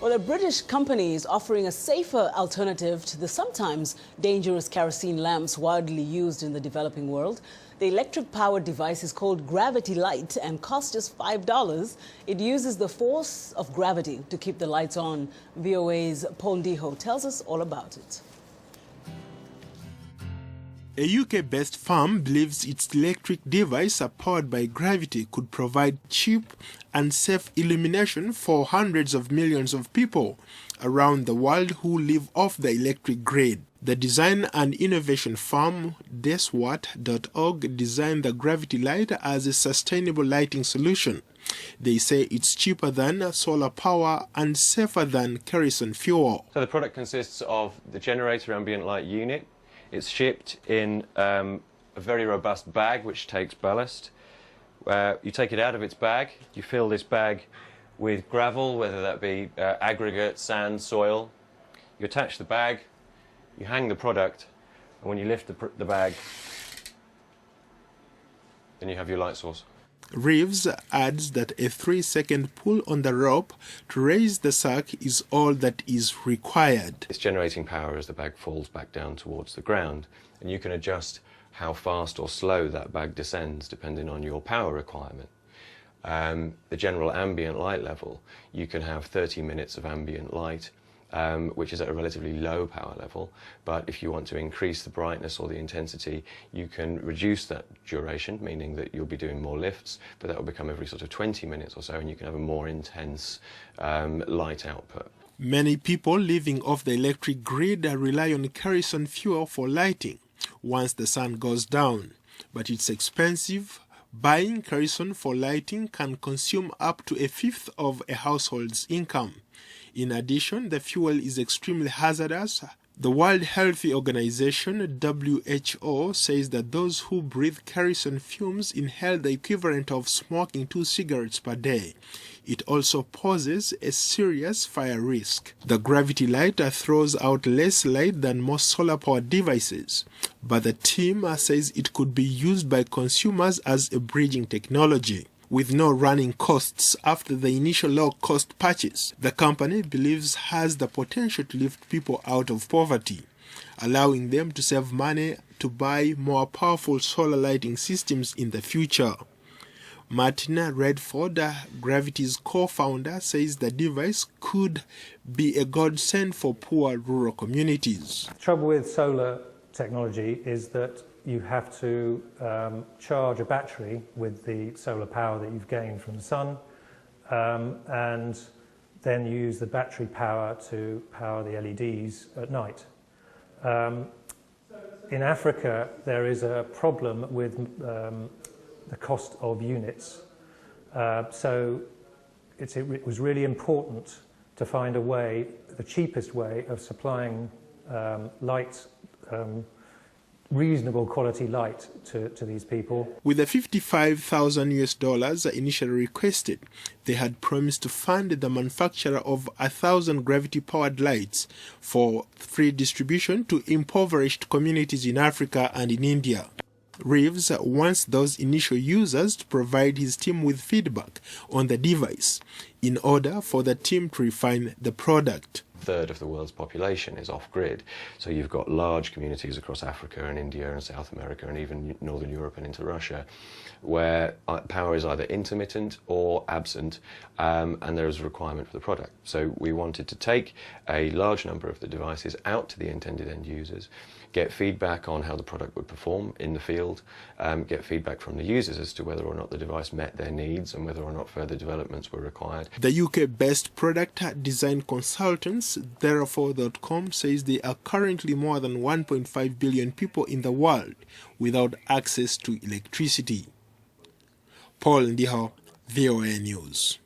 Well, a British company is offering a safer alternative to the sometimes dangerous kerosene lamps widely used in the developing world. The electric-powered device is called Gravity Light and costs just $5. It uses the force of gravity to keep the lights on. VOA's Paul Ndiho tells us all about it. A UK-based firm believes its electric device powered by gravity could provide cheap and safe illumination for hundreds of millions of people around the world who live off the electric grid. The design and innovation firm deswat.org designed the Gravity Light as a sustainable lighting solution. They say it's cheaper than solar power and safer than kerosene fuel. So the product consists of the generator ambient light unit. It's shipped in a very robust bag which takes ballast. You take it out of its bag, you fill this bag with gravel, whether that be aggregate, sand, soil. You attach the bag, you hang the product, and when you lift the bag, then you have your light source. Reeves adds that a 3-second pull on the rope to raise the sack is all that is required. It's generating power as the bag falls back down towards the ground, and you can adjust how fast or slow that bag descends depending on your power requirement. The general ambient light level, you can have 30 minutes of ambient light, which is at a relatively low power level, but if you want to increase the brightness or the intensity, you can reduce that duration, meaning that you'll be doing more lifts, but that will become every sort of 20 minutes or so, and you can have a more intense light output. Many people living off the electric grid rely on kerosene fuel for lighting once the sun goes down, but it's expensive. Buying kerosene for lighting can consume up to a fifth of a household's income. In addition, the fuel is extremely hazardous. The World Health Organization, WHO, says that those who breathe kerosene fumes inhale the equivalent of smoking 2 cigarettes per day. It also poses a serious fire risk. The Gravity Light throws out less light than most solar-powered devices, but the team says it could be used by consumers as a bridging technology. With no running costs after the initial low-cost purchase, the company believes has the potential to lift people out of poverty, allowing them to save money to buy more powerful solar lighting systems in the future. Martina Redford, Gravity's co-founder, says the device could be a godsend for poor rural communities. The trouble with solar technology is that you have to charge a battery with the solar power that you've gained from the sun, and then use the battery power to power the LEDs at night. In Africa, there is a problem with the cost of units, so it was really important to find a way, the cheapest way of supplying light, reasonable quality light to these people. With the $55,000 initially requested, they had promised to fund the manufacture of 1,000 gravity-powered lights for free distribution to impoverished communities in Africa and in India. Reeves wants those initial users to provide his team with feedback on the device in order for the team to refine the product. A third of the world's population is off-grid, so you've got large communities across Africa and India and South America and even Northern Europe and into Russia, where power is either intermittent or absent, and there is a requirement for the product. So we wanted to take a large number of the devices out to the intended end users, get feedback on how the product would perform in the field, get feedback from the users as to whether or not the device met their needs and whether or not further developments were required. The UK-based product design consultants, therefore.com, says there are currently more than 1.5 billion people in the world without access to electricity. Paul Ndiho, VOA News.